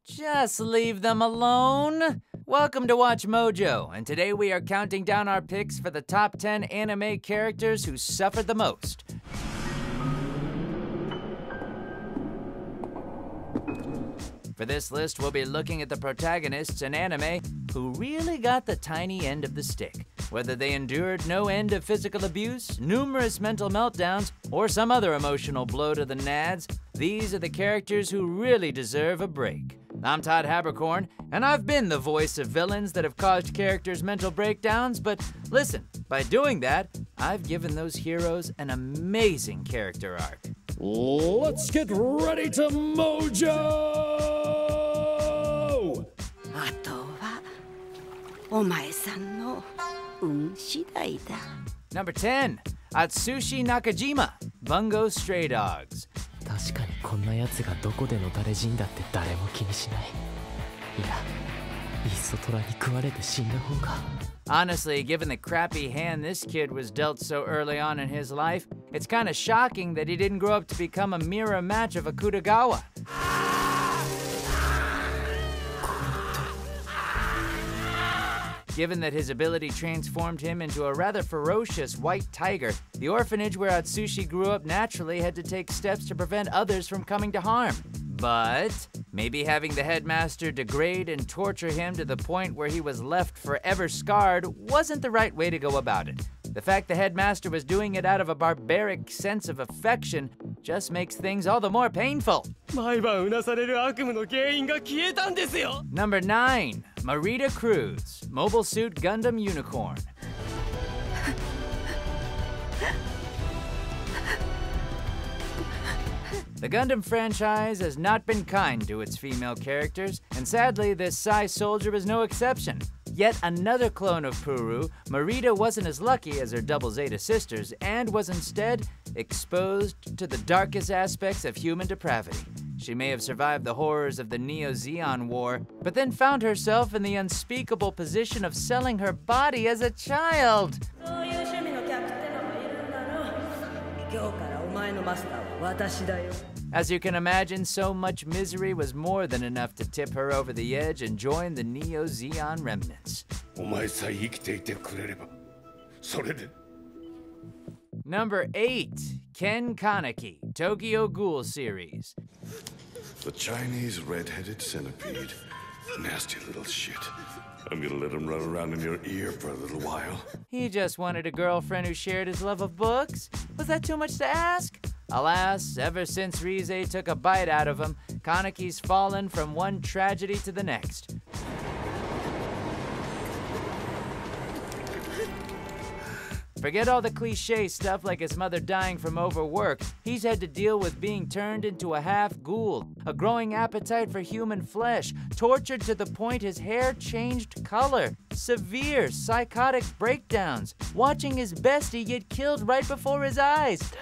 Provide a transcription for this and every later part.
Just leave them alone. Welcome to WatchMojo, and today we are counting down our picks for the top 10 anime characters who suffered the most. For this list, we'll be looking at the protagonists in anime who really got the tiny end of the stick. Whether they endured no end of physical abuse, numerous mental meltdowns, or some other emotional blow to the nads, these are the characters who really deserve a break. I'm Todd Haberkorn, and I've been the voice of villains that have caused characters mental breakdowns, but listen, by doing that, I've given those heroes an amazing character arc. Let's get ready to mojo! あとはお前さんの運次第だ。 Number 10, Atsushi Nakajima, Bungo Stray Dogs. 確かにこんな奴がどこでの誰人だって誰も気にしない。いや、いっそ虎に食われて死んだ方が。 Honestly, given the crappy hand this kid was dealt so early on in his life, it's kind of shocking that he didn't grow up to become a mirror match of Akutagawa. Given that his ability transformed him into a rather ferocious white tiger, the orphanage where Atsushi grew up naturally had to take steps to prevent others from coming to harm. But maybe having the headmaster degrade and torture him to the point where he was left forever scarred wasn't the right way to go about it. The fact the headmaster was doing it out of a barbaric sense of affection just makes things all the more painful. Number 9, Marida Cruz, Mobile Suit Gundam Unicorn. The Gundam franchise has not been kind to its female characters, and sadly, this Psy soldier was no exception. Yet another clone of Puru, Marida wasn't as lucky as her double Zeta sisters, and was instead exposed to the darkest aspects of human depravity. She may have survived the horrors of the Neo-Zeon War, but then found herself in the unspeakable position of selling her body as a child. As you can imagine, so much misery was more than enough to tip her over the edge and join the Neo-Zeon remnants. Number 8, Ken Kaneki, Tokyo Ghoul series. The Chinese red-headed centipede. Nasty little shit. I'm gonna let him run around in your ear for a little while. He just wanted a girlfriend who shared his love of books? Was that too much to ask? Alas, ever since Rize took a bite out of him, Kaneki's fallen from one tragedy to the next. Forget all the cliche stuff like his mother dying from overwork. He's had to deal with being turned into a half-ghoul, a growing appetite for human flesh, tortured to the point his hair changed color, severe psychotic breakdowns, watching his bestie get killed right before his eyes,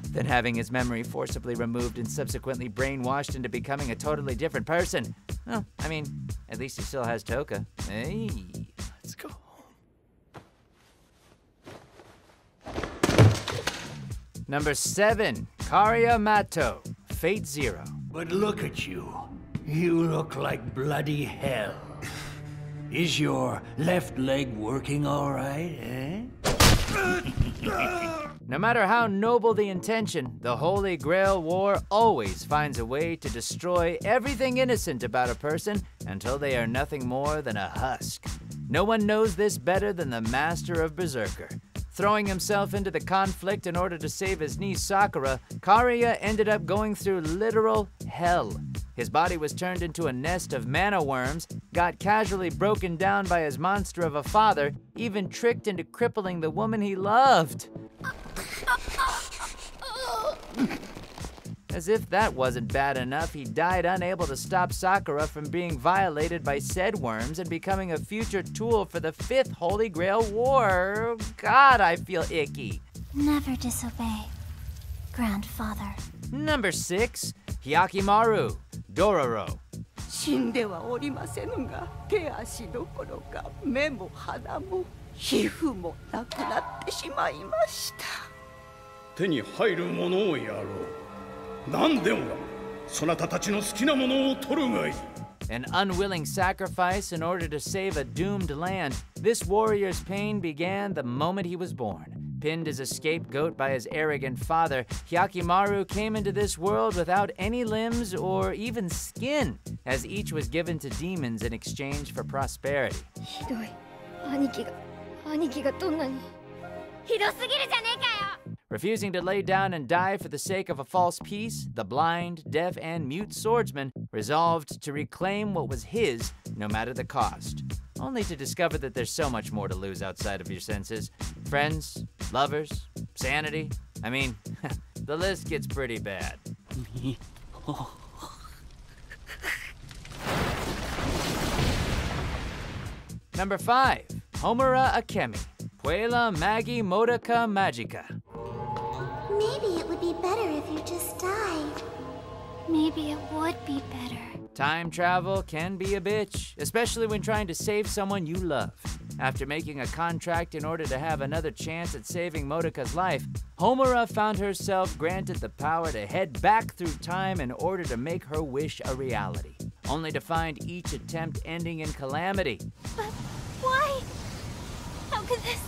then having his memory forcibly removed and subsequently brainwashed into becoming a totally different person. Well, I mean, at least he still has Toka. Hey, let's go. Number 7, Kariya Matou, Fate Zero. But look at you. You look like bloody hell. Is your left leg working all right, eh? No matter how noble the intention, the Holy Grail War always finds a way to destroy everything innocent about a person until they are nothing more than a husk. No one knows this better than the master of Berserker. Throwing himself into the conflict in order to save his niece Sakura, Kariya ended up going through literal hell. His body was turned into a nest of mana worms, got casually broken down by his monster of a father, even tricked into crippling the woman he loved. As if that wasn't bad enough, he died unable to stop Sakura from being violated by said worms and becoming a future tool for the 5th Holy Grail War. God, I feel icky. Never disobey, grandfather. Number 6, Hyakkimaru, Dororo. 死んではおりませぬが、手足どころか目も鼻も皮膚もなくなってしまいました。手に入るものをやろう。何でもだ。そなたたちの好きなものを取るがいい。 An unwilling sacrifice in order to save a doomed land, this warrior's pain began the moment he was born. Pinned as a scapegoat by his arrogant father, Hyakkimaru came into this world without any limbs or even skin, as each was given to demons in exchange for prosperity. ひどい。兄貴がどんなに。ひどすぎるじゃねえかよ。 Refusing to lay down and die for the sake of a false peace, the blind, deaf, and mute swordsman resolved to reclaim what was his, no matter the cost. Only to discover that there's so much more to lose outside of your senses. Friends, lovers, sanity. I mean, the list gets pretty bad. Number 5, Homura Akemi, Puella Magi Madoka Magica. Maybe it would be better if you just died. Maybe it would be better. Time travel can be a bitch, especially when trying to save someone you love. After making a contract in order to have another chance at saving Madoka's life, Homura found herself granted the power to head back through time in order to make her wish a reality, only to find each attempt ending in calamity. But why? How could this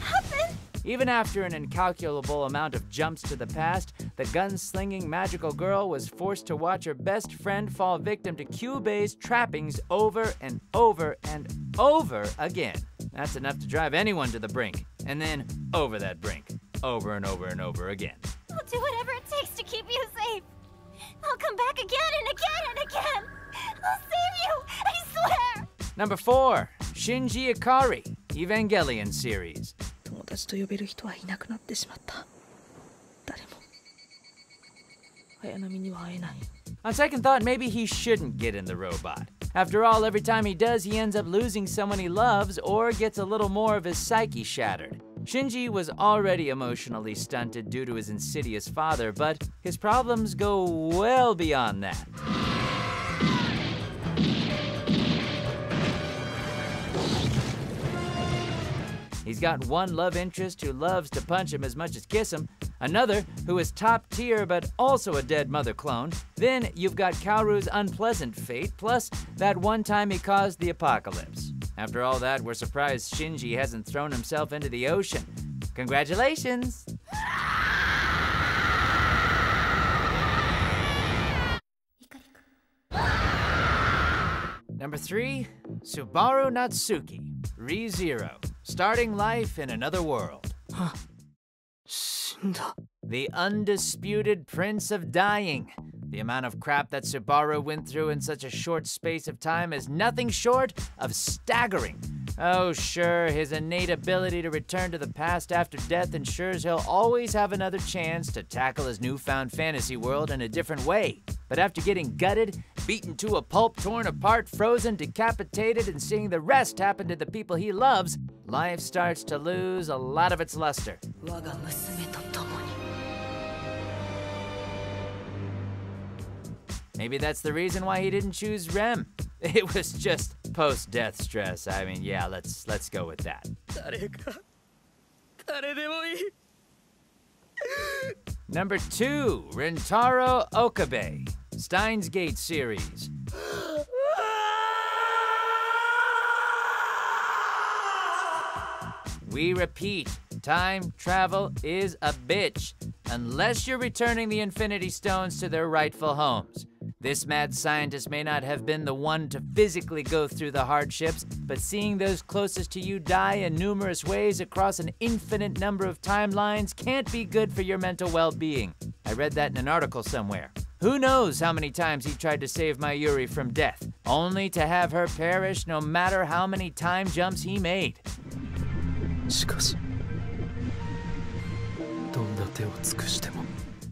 happen? Even after an incalculable amount of jumps to the past, the gun-slinging magical girl was forced to watch her best friend fall victim to Kyubei's trappings over and over and over again. That's enough to drive anyone to the brink, and then over that brink, over and over and over again. I'll do whatever it takes to keep you safe. I'll come back again and again and again. I'll save you, I swear! Number 4, Shinji Ikari, Evangelion series. 友達と呼べる人はいなくなってしまった。誰も綾波には会えない。 On second thought, maybe he shouldn't get in the robot. After all, every time he does, he ends up losing someone he loves or gets a little more of his psyche shattered. Shinji was already emotionally stunted due to his insidious father, but his problems go well beyond that. He's got one love interest who loves to punch him as much as kiss him, another who is top tier but also a dead mother clone. Then you've got Kaoru's unpleasant fate, plus that one time he caused the apocalypse. After all that, we're surprised Shinji hasn't thrown himself into the ocean. Congratulations! Number 3, Subaru Natsuki, ReZero, starting life in another world. The undisputed prince of dying. The amount of crap that Subaru went through in such a short space of time is nothing short of staggering. Oh, sure, his innate ability to return to the past after death ensures he'll always have another chance to tackle his newfound fantasy world in a different way. But after getting gutted, beaten to a pulp, torn apart, frozen, decapitated, and seeing the rest happen to the people he loves, life starts to lose a lot of its luster. Maybe that's the reason why he didn't choose Rem. It was just post-death stress. I mean, yeah, let's go with that. Number 2, Rintaro Okabe, Steins Gate series. We repeat, time travel is a bitch, unless you're returning the Infinity Stones to their rightful homes. This mad scientist may not have been the one to physically go through the hardships, but seeing those closest to you die in numerous ways across an infinite number of timelines can't be good for your mental well-being. I read that in an article somewhere. Who knows how many times he tried to save my Yuri from death, only to have her perish no matter how many time jumps he made. しかし、どんな手を尽くしても。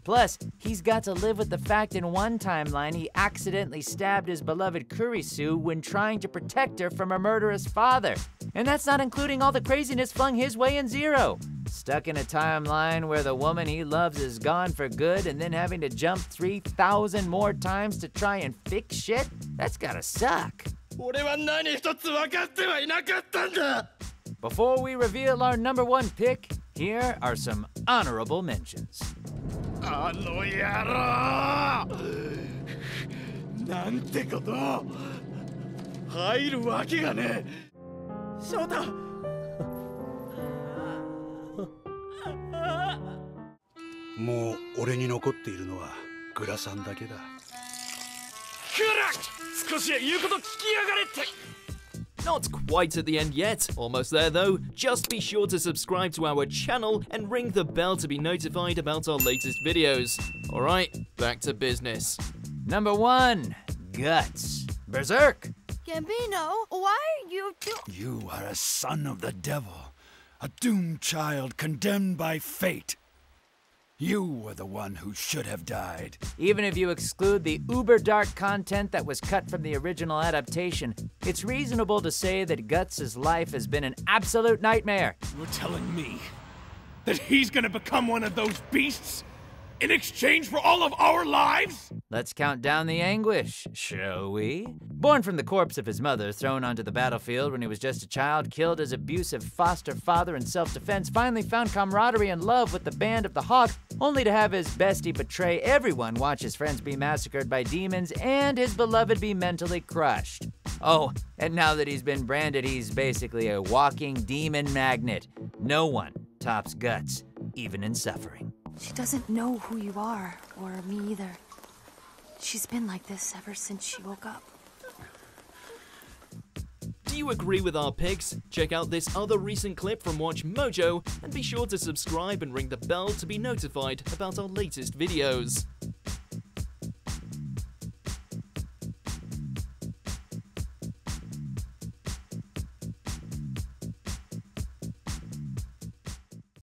Plus, he's got to live with the fact in one timeline he accidentally stabbed his beloved Kurisu when trying to protect her from her murderous father. And that's not including all the craziness flung his way in Zero. Stuck in a timeline where the woman he loves is gone for good and then having to jump 3,000 more times to try and fix shit? That's gotta suck. Before we reveal our number 1 pick, here are some honorable mentions. あの野郎なんてこと入るわけがねえ翔太もう俺に残っているのはグラさんだけだ。くら少し言うこと聞きやがれって。 Not quite at the end yet, almost there though. Just be sure to subscribe to our channel and ring the bell to be notified about our latest videos. Alright, back to business. Number 1, Guts. Berserk. Gambino, why are you You are a son of the devil, a doomed child condemned by fate. You were the one who should have died. Even if you exclude the uber dark content that was cut from the original adaptation, it's reasonable to say that Guts' life has been an absolute nightmare. You're telling me that he's gonna become one of those beasts in exchange for all of our lives? Let's count down the anguish, shall we? Born from the corpse of his mother, thrown onto the battlefield when he was just a child, killed his abusive foster father in self-defense, finally found camaraderie and love with the Band of the Hawk, only to have his bestie betray everyone, watch his friends be massacred by demons, and his beloved be mentally crushed. Oh, and now that he's been branded, he's basically a walking demon magnet. No one tops Guts, even in suffering. She doesn't know who you are, or me either. She's been like this ever since she woke up. Do you agree with our picks? Check out this other recent clip from WatchMojo, and be sure to subscribe and ring the bell to be notified about our latest videos.